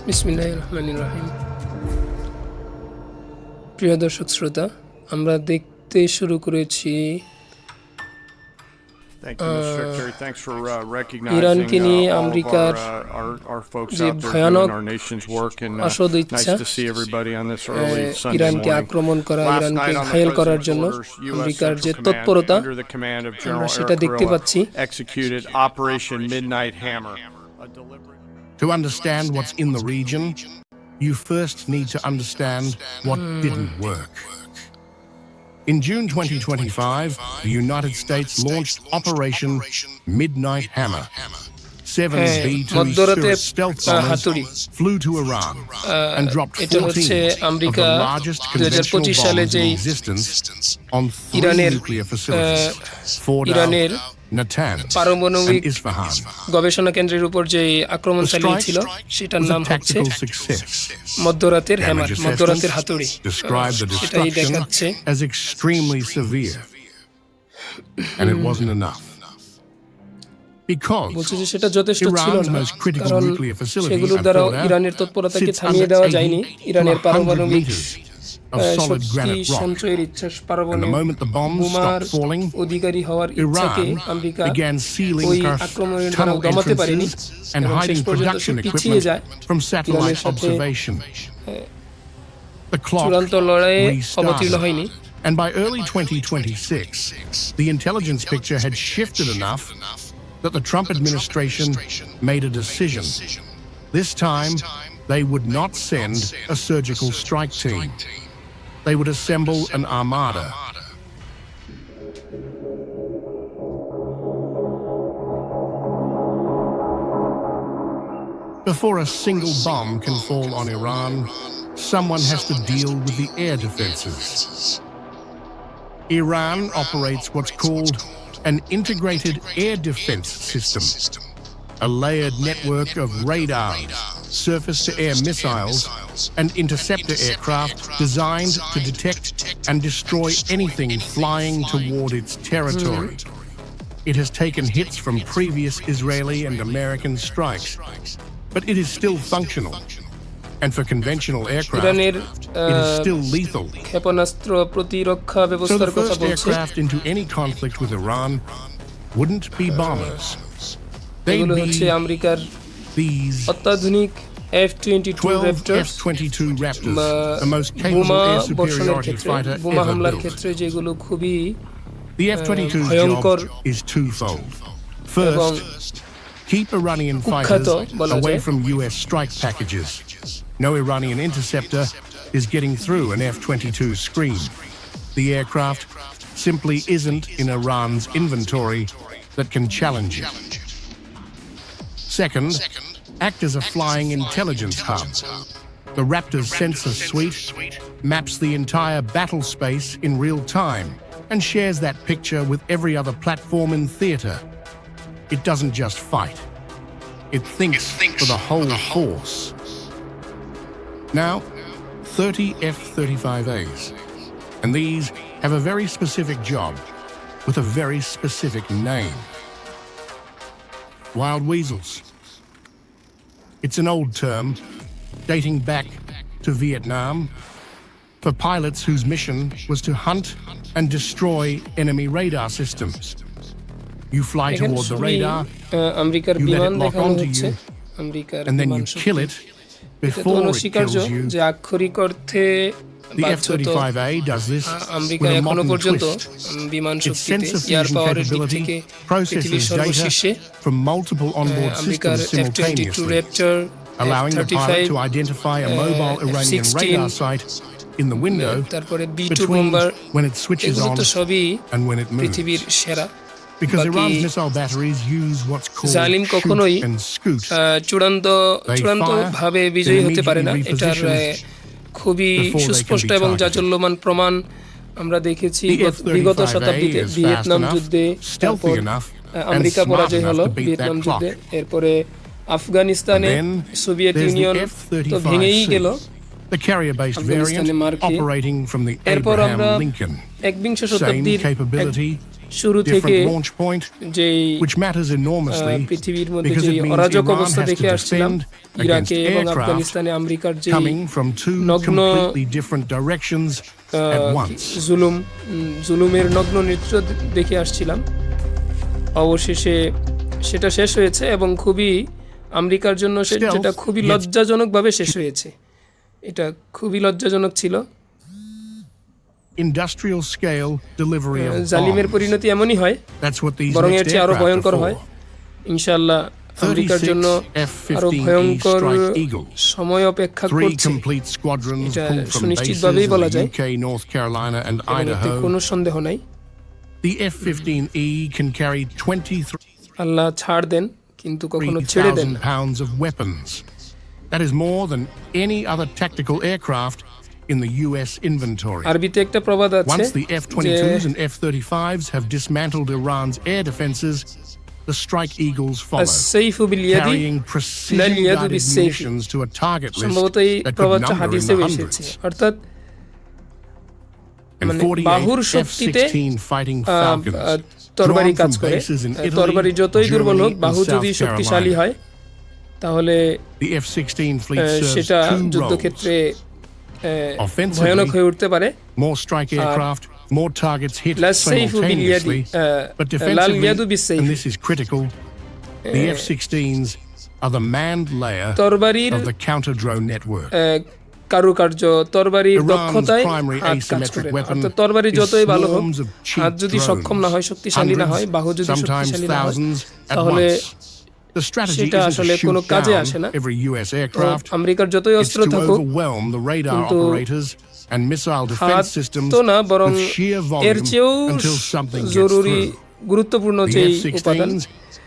বিসমিল্লাহির রহমানির রহিম। প্রিয় দর্শক শ্রোতা, আমরা দেখতে শুরু করেছি ইরানকে নিয়ে আমেরিকার যে ভয়ানক অসদ ইচ্ছা ইরানকে আক্রমণ করা, ইরানকে ঘায়েল করার জন্য আমেরিকার যে তৎপরতা, আমরা সেটা দেখতে পাচ্ছি। To understand what's in the region, you first need to understand what didn't work. In June 2025, the United States launched Operation Midnight Hammer. 7 B-2 Spirit stealth bombers flew to Iran and dropped 14 of the largest conventional bombs in existence on 3 nuclear facilities, Fordow, Natanz, পারমাণবিক and Isfahan. গবেষণা কেন্দ্রের উপর যে আক্রমণ The strike চালিয়েছিল সেটার was নাম a হচ্ছে tactical success. মধ্যরাতের হ্যামার, Damage মধ্যরাতের হাতুড়ি। assessments described the সেটাই destruction দেখাচ্ছে। as extremely severe, and it wasn't enough. Because বলছে যে সেটা যথেষ্ট ছিল Iran's না, most critical কারণ nuclear facility সেগুলোর at দ্বারাও Fordow ইরানের তৎপরতাকে sits থামিয়ে under দেওয়া 80 যায়নি। to ইরানের 100 পারমাণবিক meters of solid Shakti granite rock. সঞ্চয়ের ইচ্ছা, And the পারমাণবিক moment the bombs বোমার stopped falling, অধিকারী হওয়ার ইচ্ছাকে Iran আমেরিকা began sealing ওই her আক্রমণের দ্বারা tunnel দমাতে পারেনি entrances and এবং শেষ hiding পর্যন্ত production সে পিছিয়ে যায় equipment from ইরানের satellite সাথে observation. The clock চূড়ান্ত লড়াইয়ে অবতীর্ণ restarted. হয়নি। And by early 2026, the intelligence picture had shifted enough that the Trump administration made a decision. This time, they would not send a surgical strike team. They would assemble an armada. Before a single bomb can fall on Iran, someone has to deal with the air defenses. Iran operates what's called an integrated air defense system, a layered network of radars, surface-to-air missiles, and interceptor aircraft designed to detect and destroy anything flying toward its territory. It has taken hits from previous Israeli and American strikes, but it is still functional. And for conventional aircraft, ইরানের it is still lethal. ক্ষেপণাস্ত্র প্রতিরক্ষা So ব্যবস্থার the কথা first বলছে। aircraft into any conflict with Iran wouldn't be bombers. They'd এগুলো হচ্ছে be আমেরিকার these অত্যাধুনিক F-22 12 Raptors, F-22 Raptors, বা the most বোমা capable air বর্ষণের superiority ক্ষেত্রে, fighter বোমা ever হামলার built. ক্ষেত্রে যেগুলো খুবই The F-22's ভয়ঙ্কর job is twofold. এবং First, keep Iranian কুখ্যাত fighters বলা away যায়। from US strike packages. No Iranian interceptor is getting through an F-22 screen. The aircraft simply isn't in Iran's inventory that can challenge it. Second, act as a flying intelligence hub. The Raptor's sensor suite maps the entire battle space in real time and shares that picture with every other platform in theater. It doesn't just fight. It thinks for the whole force. Now, 30 F-35As, and these have a very specific job with a very specific name. Wild weasels. It's an old term dating back to Vietnam for pilots whose mission was to hunt and destroy enemy radar systems. You fly এখানে toward the সবই radar, আমেরিকার you let বিমান it lock দেখানো onto হচ্ছে, you, আমেরিকার and then বিমান you Shakti. kill it এটা তো before it অনস্বীকার্য kills you. যে আক্ষরিক অর্থে The বাধ্যত F-35A does this America with a এখনো modern পর্যন্ত twist. বিমান Its শক্তিতে sensor এয়ার fusion পাওয়ারের দিক থেকে capability পৃথিবীর processes সর্বশীর্ষে। data from multiple onboard আমেরিকার systems F-22 simultaneously, Raptor, allowing the pilot F-35, to identify a mobile Iranian F-16, radar site in the window তারপরে B-2 between bomber, when it switches এগুলো on তো সবই and when it পৃথিবীর moves. সেরা। Because বাকি Iran's missile batteries use what's called জালিম shoot কখনোই and scoot. চূড়ান্ত ভাবে বিজয়ী হতে পারে না। এটার খুবই সুস্পষ্ট এবং জাজ্বল্যমান প্রমাণ আমরা দেখেছি বিগত শতাব্দীতে। ভিয়েতনাম যুদ্ধে তারপর আমেরিকা পরাজয় হলো ভিয়েতনাম যুদ্ধে, এরপরে আফগানিস্তানে সোভিয়েত ইউনিয়ন তো ভেঙেই গেল The carrier-based variant operating from the এরপর Abraham আমরা Lincoln. একবিংশ Same শতাব্দীর capability, শুরু থেকে different launch point, যেই which matters enormously পৃথিবীর মধ্যে because যে it means অরাজক Iran অবস্থা has দেখে to আসছিলাম defend ইরাকে against এবং aircraft আফগানিস্তানে আমেরিকার যে coming from two নগ্ন completely different directions at once. জুলুমের নগ্ন নৃত্য দেখে আসছিলাম। অবশেষে সেটা শেষ হয়েছে এবং খুবই আমেরিকার জন্য সেটা খুবই লজ্জাজনকভাবে শেষ হয়েছে। এটা খুবই লজ্জাজনক ছিল। Industrial scale delivery of জালিমের bombs. পরিণতি এমনই হয়, That's what these বরং এর next চেয়ে আরো aircraft ভয়ঙ্কর are হয়। for. ইনশাআল্লাহ আমেরিকার জন্য 36 আরো F-15E ভয়ঙ্কর Strike Eagles. সময় অপেক্ষা 3 করছে। complete squadrons এটা pulled from bases সুনিশ্চিতভাবেই in বলা the যায়। UK, North Carolina and এবং এতে Idaho. কোনো সন্দেহ নাই। The F-15E can carry 23,000 আল্লাহ ছাড় দেন, কিন্তু কখনো ছেড়ে দেন না। pounds of weapons. That is more than any other tactical aircraft in the US inventory. আরবিতে একটা প্রবাদ আছে Once the যে F-22s and F-35s have dismantled Iran's air defenses, the Strike Eagles follow, আস-সাইফু বিল-ইয়াদি carrying Lal ইয়াদু precision-guided বিস-সাইফি। munitions to a target list সম্ভবত এই that could প্রবাদটা number in হাদিসেও the এসেছে, hundreds. অর্থাৎ And মানে 48 বাহুর শক্তিতে F-16 fighting Falcons, তরবারি drawn কাজ from করে। bases in তরবারি Italy, যতই দুর্বল হোক, Germany, বাহু and যদি South শক্তিশালী Carolina. হয় তাহলে The F-16 fleet serves সেটা two roles: যুদ্ধক্ষেত্রে offensively, ভয়ানক হয়ে উঠতে পারে। more strike aircraft, more targets hit লাস-সাইফু বিল-ইয়াদি, simultaneously, but Lal ইয়াদু defensively, বিস-সাইফি। and this is critical, the F-16s are the manned layer তরবারির of the counter-drone network. কারুকার্য, তরবারির Iran's দক্ষতায় primary হাত কাজ asymmetric করে না। weapon অর্থাৎ তরবারি is যতই ভালো হোক, swarms of cheap হাত যদি সক্ষম না হয়, drones, শক্তিশালী না হয়, বাহু যদি sometimes শক্তিশালী না হয়, thousands at তাহলে once. The strategy সেটা isn't আসলে to কোনো shoot কাজে down আসে না। every US তো aircraft. আমেরিকার যতই It's অস্ত্র to থাকুক, overwhelm the radar কিন্তু operators and missile হাত defense systems তো না, বরং with sheer এর volume চেয়েও until something gets জরুরি through. গুরুত্বপূর্ণ The যে উপাদান F-16s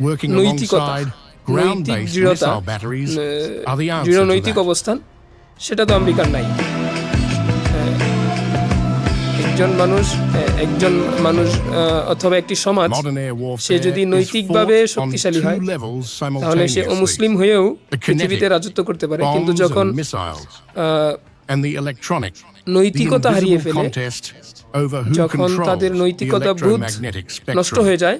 working নৈতিকতা, alongside নৈতিক ground-based দৃঢ়তা, missile batteries are the দৃঢ় answer to নৈতিক that. অবস্থান, সেটা তো আমেরিকার নাই। একজন মানুষ অথবা একটি সমাজ, Modern air সে warfare যদি is নৈতিকভাবে fought on শক্তিশালী হয়, two levels তাহলে সে simultaneously. অমুসলিম হয়েও The পৃথিবীতে kinetic, রাজত্ব করতে পারে। কিন্তু bombs যখন and missiles, and the electronic, the নৈতিকতা হারিয়ে invisible ফেলে, contest over who যখন controls তাদের the নৈতিকতা বোধ electromagnetic নষ্ট spectrum. হয়ে যায়,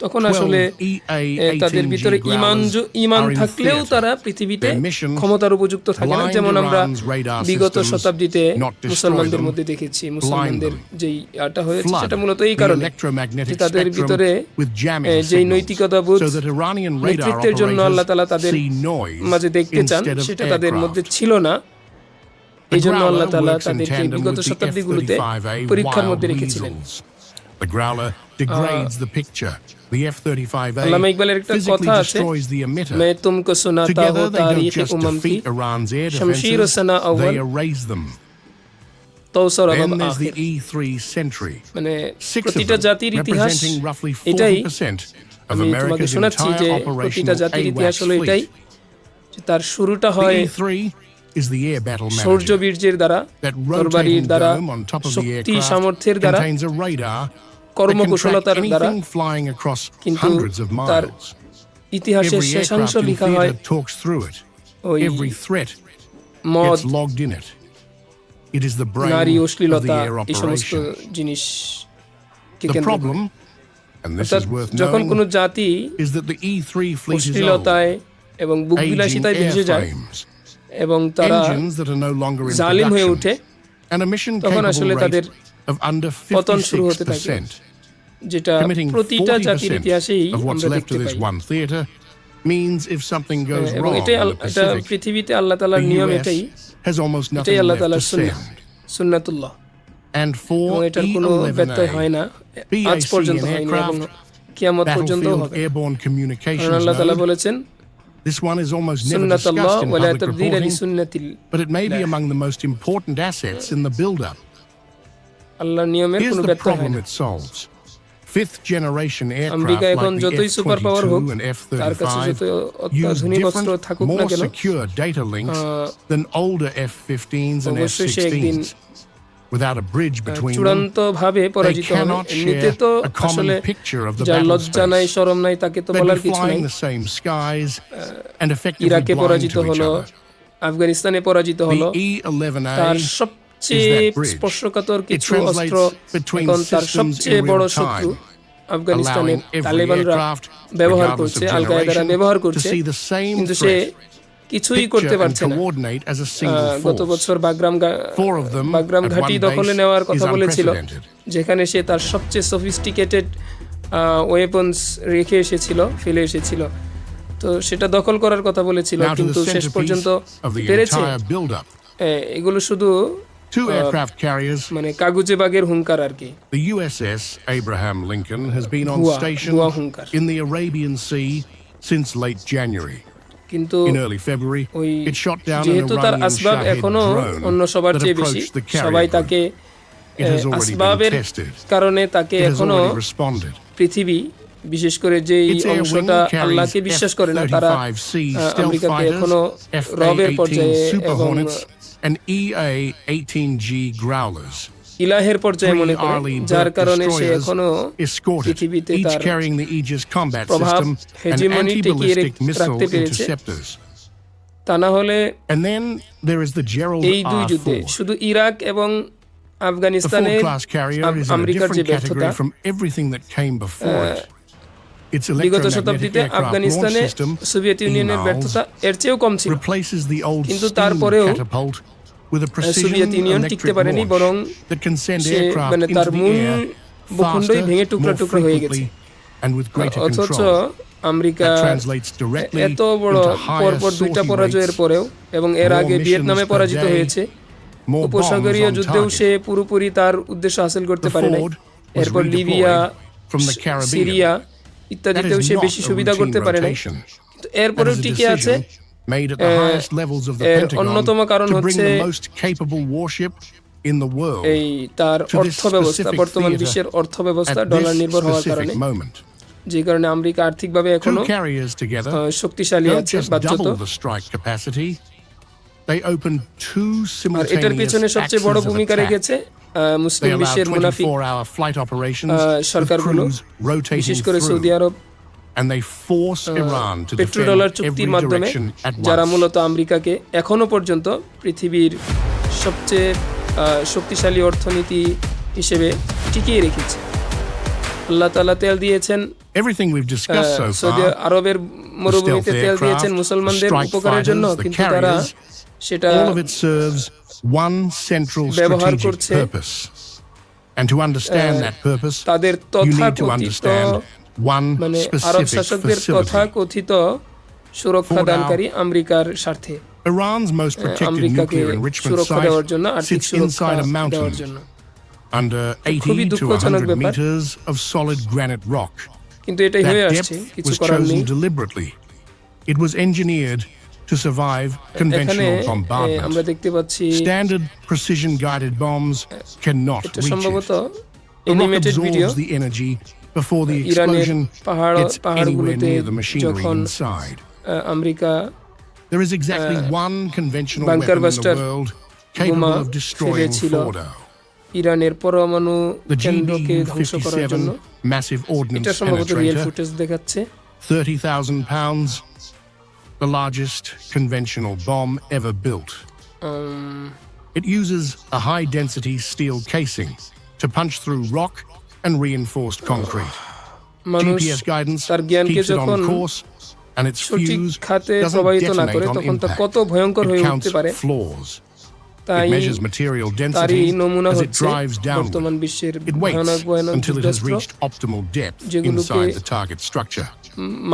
তখন আসলে 12 তাদের ভিতরে EA-18G ইমান are in থাকলেও theater. তারা পৃথিবীতে Their mission, ক্ষমতার উপযুক্ত থাকে না। blind যেমন আমরা Iran's radar বিগত systems, শতাব্দীতে not destroy মুসলমানদের them, মধ্যে দেখেছি, blind মুসলমানদের them, যেই আটা হয়েছে flood সেটা মূলত এই the কারণে electromagnetic যে তাদের spectrum ভিতরে with jamming যেই signals, নৈতিকতা বোধ so that Iranian radar নেতৃত্বের জন্য আল্লাহ তাআলা operators তাদের see noise মাঝে দেখতে চান, instead of সেটা তাদের মধ্যে aircraft. ছিল না। The এই জন্য Growler আল্লাহ তাআলা works in তাদেরকে tandem বিগত with the শতাব্দীগুলোতে F-35A পরীক্ষার wild মধ্যে রেখেছিলেন। weasels. The Growler degrades the picture. The F-35A আল্লামা ইকবালের একটা physically কথা আছে, destroys the emitter. मैं तुमको सुनाता Together हूँ they don't तारीख just उमम की, defeat Iran's air Shamsheer defenses, Sana they अव्वल erase them. तौसर Then Arab there's the आखिर। E-3 Sentry. মানে 6 of প্রতিটা them, জাতির ইতিহাস representing roughly এটাই। 40% of আমি তোমাকে America's শোনাচ্ছি যে entire প্রতিটা operational জাতির ইতিহাস AWACS হলো এটাই, fleet. যে তার শুরুটা The হয় E-3 is the air battle শৌর্য manager. বীর্যের দ্বারা, That তরবারির rotating দ্বারা, dome on top of the Shakti aircraft সামর্থ্যের দ্বারা, contains a radar that can track কর্মকুশলতার দ্বারা। anything flying across কিন্তু hundreds of তার miles. ইতিহাসের Every শেষাংশ aircraft in লেখা হয় theater talks through it. ওই Every threat মদ, gets logged in it. It is the নারী, brain of the অশ্লীলতা, air এই সমস্ত operation. জিনিস কে The কেন্দ্র করে। problem, and this অর্থাৎ is worth যখন কোনো knowing, জাতি is that the E-3 fleet is old, অশ্লীলতায় এবং aging বুকবিলাসিতায় ভেসে যায় airframes, এবং তারা engines that are no longer in জালিম হয়ে production, ওঠে, and a mission তখন capable আসলে rate তাদের of under পতন শুরু হতে থাকে, 56%. যেটা Committing প্রতিটা জাতির 40% ইতিহাসেই of what's আমরা left দেখতে of this pi. one theater means if something goes এবং wrong এটাই in the এটা Pacific, পৃথিবীতে আল্লাহ তাআলার the নিয়ম, US এটাই has almost এটাই nothing আল্লাহ left to তাআলার সুন্নাহ, send. সুন্নাতুল্লাহ। And এবং for এটার কোনো ব্যত্যয় হয় E-11A, না, আজ BAC পর্যন্ত and হয়নি এবং aircraft, কিয়ামত পর্যন্ত battlefield হবে। airborne কারণ communications আল্লাহ তাআলা node, বলেছেন, this one is almost never সুন্নাতুল্লাহ discussed in ওয়ালা public তাবদীলা reporting, লিসুন্নাতিল, but it may be among the most important assets in the build-up. আল্লাহর নিয়মের Here's কোনো the ব্যত্যয় হয় problem না। it solves. Fifth generation aircraft America এখন like the যতই super power হোক, F-22 and তার কাছে F-35 যত use অত্যাধুনিক অস্ত্র different, থাকুক না more কেন, secure data links than older F-15s and অবশ্যই সে একদিন F-16s. Without a bridge between them, চূড়ান্তভাবে they পরাজিত হবে। cannot এমনিতে share তো a common আসলে picture of the যার battle লজ্জা নাই, space. শরম নাই, তাকে তো They'd বলার be কিছু নাই। flying the same skies and effectively ইরাকে blind পরাজিত to each হলো, other. আফগানিস্তানে পরাজিত হলো, The E-11A তার সবচেয়ে স্পর্শকাতর কিছু অস্ত্র এখন তার সবচেয়ে বড় শত্রু আফগানিস্তানের তালেবানরা ব্যবহার করছে, আল কায়েদারা ব্যবহার করছে, কিন্তু সে কিছুই করতে পারছে না। গত বছর বাগরাম ঘাঁটি দখলে নেওয়ার কথা বলেছিল, যেখানে সে তার সবচেয়ে সফিস্টিকেটেড ওয়েপন্স রেখে এসেছিল, ফেলে এসেছিল। তো সেটা দখল করার কথা বলেছিল, কিন্তু শেষ পর্যন্ত পেরেছে? এগুলো শুধু Two aircraft carriers, মানে কাগুজে বাগের হুঙ্কার আর কি। the USS Abraham Lincoln has been on station হুঙ্কার। in the Arabian Sea since late January. কিন্তু In early February, it shot down an যেহেতু তার Iranian আসবাব Shahed এখনো drone অন্য সবার that চেয়ে বেশি, approached the carrier সবাই group. তাকে It has already been আসবাবের tested. কারণে তাকে It has এখনো already responded. পৃথিবী, বিশেষ করে যে Its air wing অংশটা carries আল্লাহকে বিশ্বাস করে না, তারা F-35C stealth আমেরিকাকে fighters, এখনো রবের FA-18 পর্যায়ে Super এবং Hornets, and EA-18G Growlers. ইলাহের পর্যায়ে মনে করে, Three যার Arleigh কারণে সে destroyers এখনো escorted, পৃথিবীতে each তার carrying the Aegis combat প্রভাব, system and hegemony টিকিয়ে anti-ballistic missile রাখতে পেরেছে। interceptors. তা না হলে And then there is the Gerald এই দুই যুদ্ধে R4. শুধু ইরাক এবং The আফগানিস্তানের Ford-class carrier is in a আমেরিকার যে different ব্যর্থতা, category from everything that came before it. Its বিগত electromagnetic শতাব্দীতে aircraft launch আফগানিস্তানে system, সোভিয়েত ইউনিয়নের EMALS, ব্যর্থতা এর চেয়েও কম ছিল, replaces the old কিন্তু steam তারপরেও catapult with a precision Soviet union টিকতে electric পারেনি, বরং launch that can send say aircraft মানে into তার the মূল air ভূখণ্ডই faster, ভেঙে টুকরা more টুকরা হয়ে গেছে। frequently, and with greater অথচ control. America That translates directly এত বড় into higher পরপর দুইটা sortie পরাজয়ের rates, পরেও, এবং এর more আগে missions ভিয়েতনামে per পরাজিত day, হয়েছে, more bombs উপসাগরীয় on যুদ্ধেও target. সে পুরোপুরি তার উদ্দেশ্য হাসিল করতে The পারে নাই। Ford was এরপর redeployed Libya, from the Caribbean. Syria ইত্যাদিতেও That is সে not বেশি a সুবিধা routine করতে পারে নাই, rotation. কিন্তু এরপরেও That is a টিকে আছে। decision made at the highest levels of the এর Pentagon অন্যতম কারণ to bring হচ্ছে the most capable warship in the world এই তার to this অর্থব্যবস্থা, specific বর্তমান theater বিশ্বের অর্থব্যবস্থা at ডলার this নির্ভর হওয়ার কারণে, specific moment. যে কারণে আমেরিকা আর্থিকভাবে এখনো Two carriers together শক্তিশালী don't আছে, just বাধ্যত। double the strike capacity. They open two আর এটার পেছনে simultaneous সবচেয়ে বড় axes of ভূমিকা attack. রেখেছে They মুসলিম allow বিশ্বের মুনাফিক 24-hour flight operations with সরকারগুলো, crews rotating বিশেষ করে through, Saudi Arab, and they force Iran to petrodollar defend চুক্তির every মাধ্যমে, direction at যারা once. মূলত আমেরিকাকে এখনো পর্যন্ত পৃথিবীর সবচেয়ে শক্তিশালী অর্থনীতি হিসেবে টিকিয়ে রেখেছে। আল্লাহ তাআলা তেল দিয়েছেন, Everything we've discussed so Saudi far, আরবের মরুভূমিতে stealth তেল দিয়েছেন aircraft, মুসলমানদের strike উপকারের জন্য, fighters, the কিন্তু তারা carriers, সেটা all of it serves one central ব্যবহার strategic করছে। purpose. And to understand that purpose, তাদের you need to তথাকথিত understand one মানে আরব specific শাসকদের facility. তথাকথিত সুরক্ষা দানকারী আমেরিকার স্বার্থে, Iran's most protected আমেরিকাকে nuclear enrichment সুরক্ষা দেওয়ার জন্য, site আর্থিক sits সুরক্ষা inside a দেওয়ার mountain জন্য। under খুবই 80 to দুঃখজনক 100 ব্যাপার। meters of solid granite rock. কিন্তু এটাই হয়ে That আসছে, depth কিছু was করার নেই। chosen deliberately. It was engineered to survive এখানে conventional আমরা bombardment. দেখতে পাচ্ছি Standard precision-guided bombs cannot এটা reach সম্ভবত it. The rock animated video, absorbs the energy before the ইরানের explosion gets anywhere পাহাড়গুলোতে near the machinery যখন inside. America There is exactly one conventional bunker weapon in buster the world বোমা capable of destroying ফেলেছিল Fordo. ইরানের পরমাণু The কেন্দ্রকে ধ্বংস করার জন্য। GBU-57 massive এটা ordnance সম্ভবত রিয়েল penetrator, ফুটেজ দেখাচ্ছে। 30,000 pounds, the largest conventional bomb ever built. It uses a high-density steel casing to punch through rock and reinforced concrete. মানুষ GPS guidance তার জ্ঞানকে keeps it যখন on course, and its সঠিক fuse খাতে doesn't প্রবাহিত না করে, detonate on তখন তা impact. কত ভয়ঙ্কর It হয়ে counts উঠতে পারে। flaws. তাই It measures material তারই density নমুনা as it হচ্ছে drives downward. বর্তমান বিশ্বের It ভয়ানক waits ভয়ানক until it has যুদ্ধাস্ত্র, reached optimal depth যেগুলোকে inside the target structure,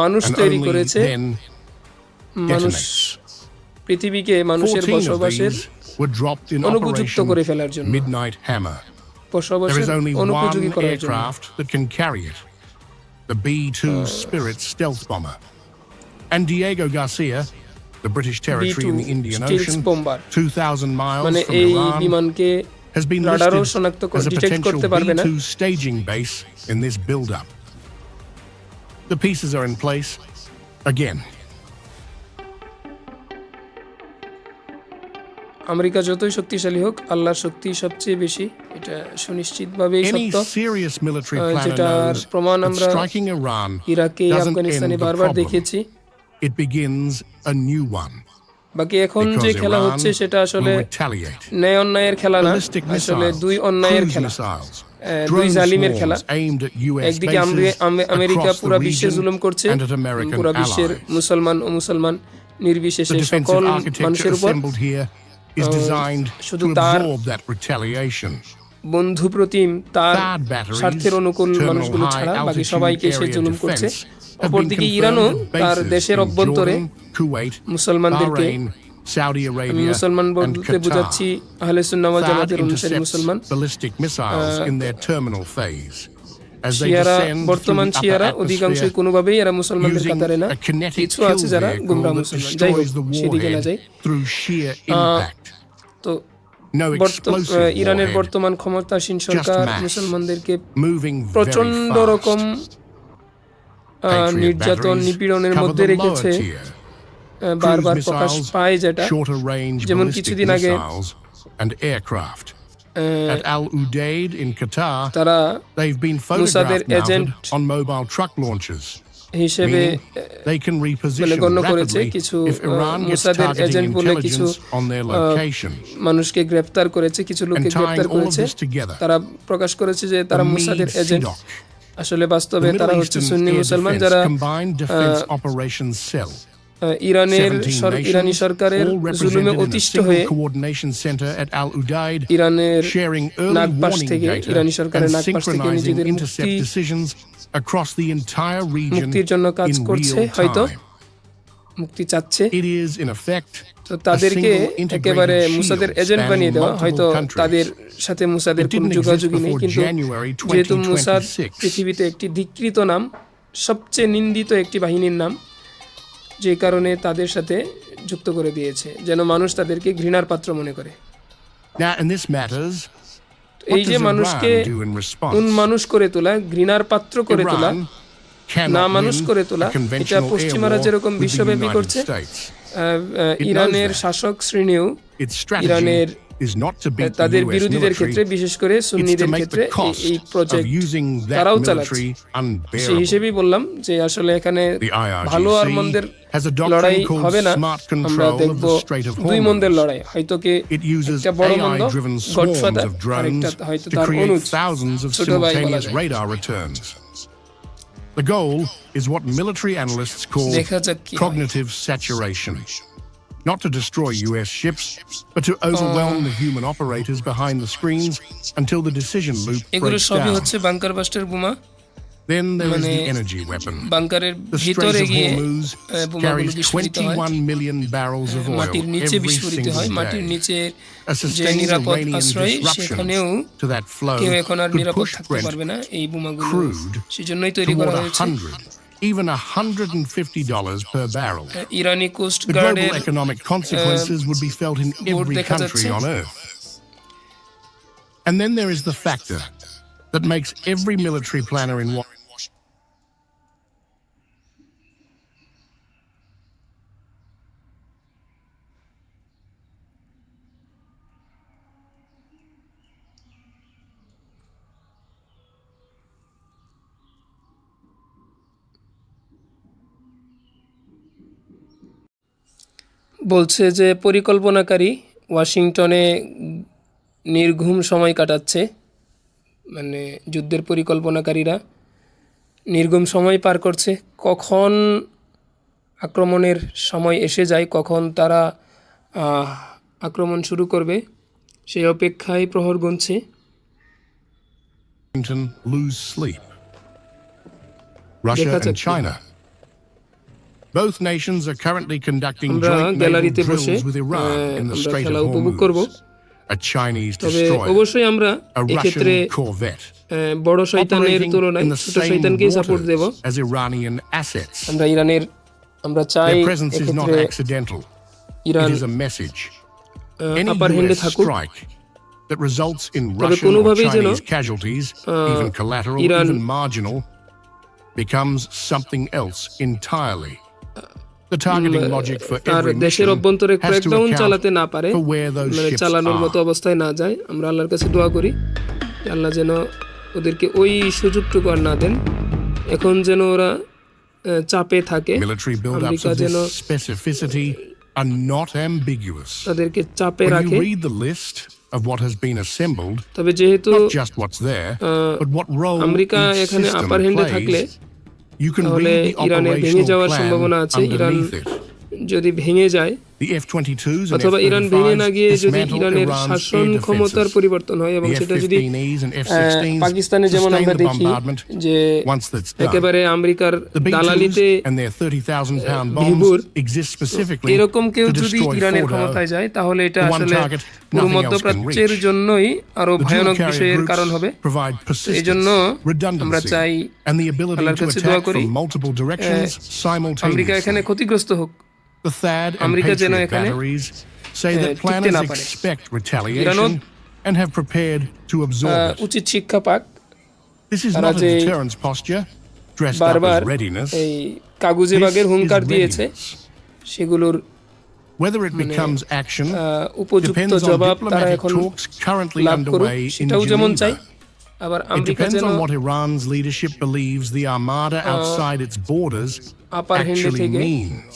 মানুষ and তৈরি only করেছে। then মানুষ detonates. পৃথিবীকে মানুষের 14 of বসবাসের these were dropped in অনুপযুক্ত করে Operation ফেলার জন্য, Midnight Hammer. There বসবাসের is only one অনুপযোগী করার জন্য। aircraft that can carry it, the B-2 Spirit stealth bomber. And Diego Garcia, the British territory in the Indian Stealth Ocean, bomber, 2,000 miles মানে from এই Iran, বিমানকে has been রাডারও listed শনাক্ত as a detect potential করতে পারবে না। B-2 staging base in this build-up. The pieces are in place again. America যতই শক্তিশালী হোক, আল্লাহর শক্তি সবচেয়ে বেশি, এটা সুনিশ্চিতভাবেই Any সত্য। serious military planner যেটার knows প্রমাণ that আমরা striking Iran ইরাকে, doesn't আফগানিস্তানে end the বারবার problem. দেখেছি। It begins a new one. বাকি এখন যে because খেলা Iran হচ্ছে সেটা আসলে will retaliate. ন্যায় অন্যায়ের খেলা না, Ballistic আসলে missiles, দুই অন্যায়ের cruise খেলা, missiles, দুই drone জালিমের খেলা। swarms aimed at US একদিকে bases আমেরিকা across the পুরা বিশ্বে region জুলুম করছে, and at American পুরা বিশ্বের allies. মুসলমান ও মুসলমান The নির্বিশেষে defensive সকল architecture মানুষের উপর assembled here is designed শুধু to তার absorb that retaliation. বন্ধু প্রতিম তার THAAD batteries, স্বার্থের অনুকূল terminal মানুষগুলো high ছাড়া বাকি altitude সবাইকে সে area জুলুম করছে। defense have been অপরদিকে confirmed ইরানও at তার bases দেশের in অভ্যন্তরে Jordan, Kuwait, মুসলমানদেরকে, Bahrain, Saudi আমি Arabia, মুসলমান and বলতে Qatar. বোঝাচ্ছি আহলে সুন্নাহ ওয়াল THAAD জামাতের অনুসারী intercepts মুসলমান। ballistic missiles in their terminal phase. As they শিয়ারা, descend through বর্তমান the upper শিয়ারা অধিকাংশই atmosphere, কোনোভাবেই এরা মুসলমানদের using কাতারে না, a kinetic কিছু kill আছে যারা vehicle গুমরা that মুসলমান। যাই হোক, destroys the সেদিকে না যাই। warhead through sheer impact. তো No explosive ইরানের warhead, বর্তমান ক্ষমতাসীন সরকার mass, মুসলমানদেরকে moving very প্রচন্ড fast. রকম Patriot নির্যাতন batteries নিপীড়নের cover মধ্যে the রেখেছে, lower tier. বারবার Cruise প্রকাশ missiles, পায় যেটা, shorter range যেমন ballistic কিছুদিন আগে missiles and aircraft. At Al Udeid in Qatar, তারা they've been মুসাদের photographed agent mounted on mobile truck launchers, হিসেবে meaning they can reposition গণ্য করেছে। rapidly কিছু if Iran gets মুসাদের targeting agent বলে কিছু intelligence on their location. মানুষকে গ্রেফতার করেছে, কিছু লোককে And tying গ্রেফতার all of করেছে। this together, তারা প্রকাশ করেছে যে তারা the মুসাদের Meade এজেন্ট, SIDOC, আসলে বাস্তবে the তারা Middle হচ্ছে Eastern সুন্নি Air মুসলমান Defense যারা Combined Defense Operations Cell. ইরানের 17 ইরানি nations, সরকারের all জুলুমে represented in a অতিষ্ঠ single হয়ে coordination center at Al Udeid, ইরানের sharing early নাগপাশ warning থেকে, data ইরানি সরকারের and নাগপাশ থেকে synchronizing নিজেদের intercept decisions across the entire region মুক্তির জন্য কাজ in করছে, real হয়তো time. মুক্তি চাচ্ছে। It is in effect তো তাদেরকে a single একেবারে integrated মুসাদের shield এজেন্ট বানিয়ে spanning দেওয়া, multiple হয়তো countries. তাদের সাথে মুসাদের It কোনো didn't যোগাযোগই exist নেই, before কিন্তু January যেহেতু মুসাদ 2026. পৃথিবীতে একটি ধিকৃত নাম, সবচেয়ে নিন্দিত একটি বাহিনীর নাম, যে কারণে তাদের সাথে যুক্ত করে দিয়েছে, যেন মানুষ তাদেরকে ঘৃণার পাত্র মনে করে। Now, in this matters, এই যে মানুষকে do in response? উন্মানুষ করে তোলা, ঘৃণার পাত্র করে তোলা, Iran না cannot মানুষ win করে তোলা, a এটা conventional air পশ্চিমারা war যেরকম with the বিশ্বব্যাপী United করছে, States. ইরানের that. শাসক শ্রেণীও Its strategy ইরানের is not to beat the তাদের US বিরোধীদের military, ক্ষেত্রে, বিশেষ করে it's to সুন্নিদের make ক্ষেত্রে the cost এই of প্রজেক্ট using that তারাও চালাচ্ছে। military সেই unbearable. হিসেবেই বললাম যে আসলে এখানে The ভালো আর IRGC মন্দের has a লড়াই doctrine called হবে না, smart আমরা control of দেখব the Strait of দুই মন্দের Hormuz. লড়াই, হয়তো কি It uses একটা বড় মন্দ AI-driven swarms godfather, of drones আরেকটা হয়তো to তার create অনুজ, thousands of ছোট ভাই বলা simultaneous যায়। radar returns. The goal is what military analysts call দেখা যাক কি হয়। cognitive saturation. Not to destroy US ships, but to overwhelm the human operators behind the screens until the decision loop এগুলো breaks সবই down. হচ্ছে bunker buster বোমা। Then there is মানে the energy weapon. বাংকারের The ভিতরে Strait of গিয়ে Hormuz বোমাগুলো carries বিস্ফোরিত হয়, 21 million barrels of oil মাটির নিচে every বিস্ফোরিত single হয়, মাটির day. নিচে A যে sustained নিরাপদ Iranian আশ্রয়, disruption সেখানেও to that flow কেউ এখন আর could নিরাপদ push থাকতে Brent পারবে না। এই বোমাগুলো crude সেজন্যই তৈরি করা toward হয়েছে। even $150 per barrel. ইরানি কোস্ট The গার্ডের global economic consequences would be felt in every দেখা country যাচ্ছে। on earth. And then there is the factor that makes every military planner in Washington বলছে যে পরিকল্পনাকারী ওয়াশিংটনে নির্ঘুম সময় কাটাচ্ছে, মানে যুদ্ধের পরিকল্পনাকারীরা নির্ঘুম সময় পার করছে। কখন আক্রমণের সময় এসে যায়, কখন তারা আক্রমণ শুরু করবে, সেই অপেক্ষায় প্রহর গুনছে। lose sleep. Russia দেখা and যাচ্ছে। China. Both nations are currently conducting আমরা joint naval গ্যালারিতে বসে drills with Iran in the আমরা Strait খেলা of উপভোগ করব। Hormuz. A Chinese তবে destroyer, অবশ্যই আমরা a এক্ষেত্রে Russian corvette, বড় শয়তানের operating তুলনায় in the ছোট same শয়তানকেই সাপোর্ট দেব। waters as Iranian assets. আমরা চাই Their presence is not এক্ষেত্রে accidental. Iran It is a message. Any upper হ্যান্ডে US থাকুক, strike that results in তবে Russian or কোনোভাবেই যেন Chinese casualties, even collateral, Iran even marginal, becomes something else entirely. The targeting logic for তার every দেশের mission অভ্যন্তরে has to crackdown account চালাতে না পারে, for where those মানে ships চালানোর মতো are. অবস্থায় না যায়। আমরা আল্লাহর কাছে দোয়া করি যে আল্লাহ যেন ওদেরকে ওই সুযোগটুকু আর না দেন। এখন যেন ওরা চাপে থাকে, Military build-ups আমেরিকা of যেন this specificity are not ambiguous. তাদেরকে চাপে When রাখে। you read the list of what has been assembled, তবে যেহেতু not just what's there, but what role America each এখানে system আপার হ্যান্ডে থাকলে plays, you can তাহলে read the ইরানের ভেঙে operational যাওয়ার plan সম্ভাবনা আছে। Iran underneath it. যদি ভেঙে যায় The F-22s and অথবা ইরান ভেঙে না গিয়ে F-35s যদি dismantle ইরানের Iran's শাসন air ক্ষমতার defenses. পরিবর্তন হয় এবং The সেটা যদি F-15Es and F-16s পাকিস্তানে যেমন sustain আমরা the দেখি bombardment যে once that's done. একেবারে আমেরিকার The দালালিতে B-2s and their 30,000-pound ভিবুর bombs exist specifically এরকম কেউ to যদি destroy ইরানের Fordo, ক্ষমতায় যায় তাহলে এটা the one আসলে target পুরো nothing else can মধ্যপ্রাচ্যের reach. জন্যই আরো The dual ভয়ানক carrier বিষয়ের কারণ হবে। groups provide এই জন্য persistence, আমরা redundancy, চাই and the ability আল্লাহর to কাছে দোয়া attack করি from multiple directions আমেরিকা এখানে simultaneously. ক্ষতিগ্রস্ত হোক। The THAAD and আমেরিকা যেন Patriot এখানে batteries say that টিকতে planners না পারে। expect ইরানও retaliation and have prepared to absorb it. উচিত শিক্ষা পাক। This is তারা not a যে deterrence posture dressed up বারবার as readiness. এই কাগুজে This বাগের is হুঙ্কার দিয়েছে readiness. সেগুলোর Whether it becomes action উপযুক্ত depends on জবাব তারা diplomatic এখন talks currently লাভ করুক underway in সেটাও যেমন চাই। Geneva. আবার It আমেরিকা depends যেন on what Iran's leadership believes the armada outside its borders upper হ্যান্ডে actually থেকে means.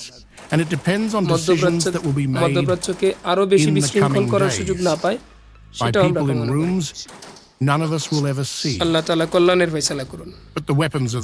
And it depends on decisions that will be made মধ্যপ্রাচ্যকে আরো বেশি in the বিশৃঙ্খল coming করার days সুযোগ না পায় by সেটাও আমরা people in কামনা করি। rooms none of us will ever see. আল্লাহ তাআলা কল্যাণের ফয়সালা করুন। But the weapons of